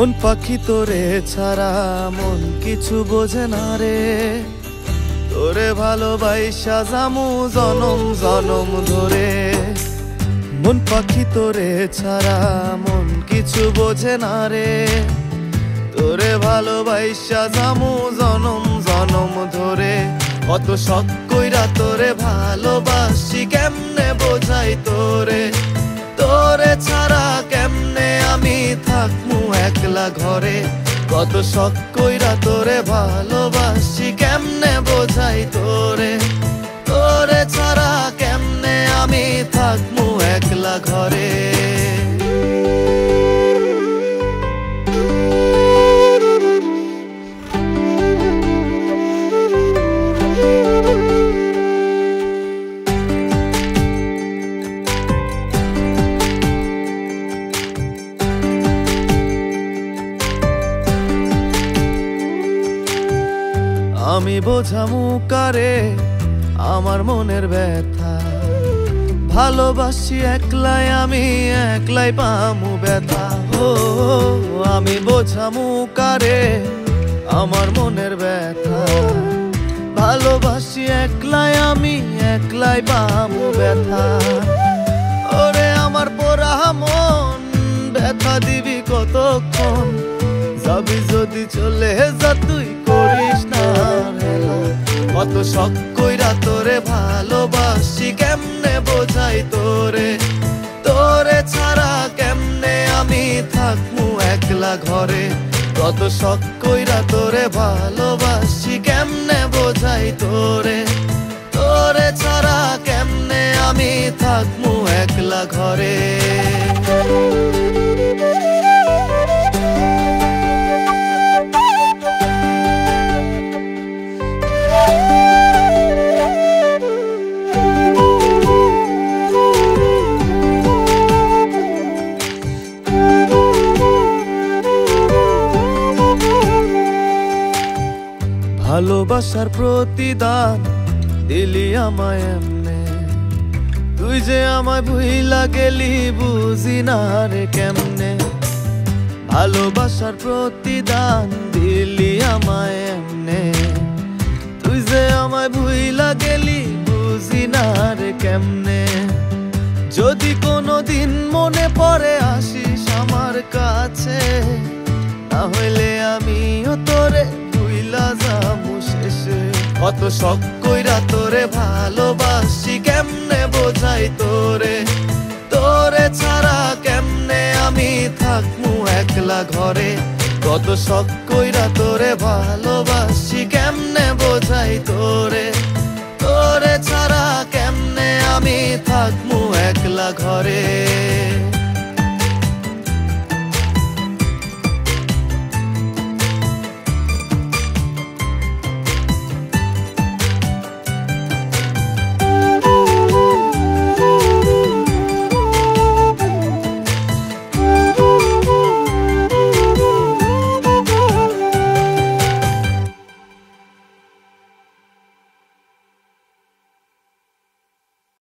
মন পাখি তোরে ছাড়া মন কিছু বোঝে না রে, তোরে ভালোবাসা জামু জনম জনম ধরে। মন পাখি তোরে ছাড়া মন কিছু বোঝে না রে, তোরে ভালোবাসা জামু জনম জনম ধরে। কত শখ কইরা তোরে ভালোবাসি কেমনে বোঝাই তোরে, তোরে ছাড়া কেমনে আমি থাকমু একলা ঘরে। কত শখ কইরা তোরে ভালোবাসি কেমনে বোঝাই তোরে, তোরে ছাড়া কেমনে আমি থাকমু একলা ঘরে। আমি বোঝামু কারে আমার মনের ব্যথা, ভালোবাসি একলাই আমি একলাই পামু ব্যথা। ও আমি বোঝামু কারে আমার মনের ব্যথা, ভালোবাসি একলাই আমি একলাই পামু ব্যথা। ওরে আমার পোড়া মন ব্যথা দিবি কতক্ষণ, যাবি যদি চলে যা তুই করিস না হেলা। কত শখ কইরা তোরে ভালোবাসি কেমনে বোঝাই তোরে, তোরে ছাড়া কেমনে আমি থাকমু একলা ঘরে। কত শখ কইরা তোরে ভালোবাসি কেমনে বোঝাই তোরে, তোরে ছাড়া কেমনে আমি থাকমু একলা ঘরে। ভালোবাসার প্রতিদান দিলি আমায় এমনে, তুই যে আমায় ভুইলা গেলি বুঝি না রে কেমনে। ভালোবাসার প্রতিদান দিলি আমায় এমনে, তুই যে আমায় ভুইলা গেলি বুঝি না রে কেমনে। যদি কোনোদিন মনে পড়ে আসিস আমার কাছে, না হইলে আমিও তোরে যাবো শেষে। কত শখ কইরা তোরে ভালোবাসি কেমনে বোঝাই তোরে, তোরে ছাড়া কেমনে আমি থাকমু একলা ঘরে। কত শখ কইরা তোরে ভালোবাসি কেমনে বোঝাই তোরে, তোরে ছাড়া কেমনে আমি থাকমু একলা ঘরে।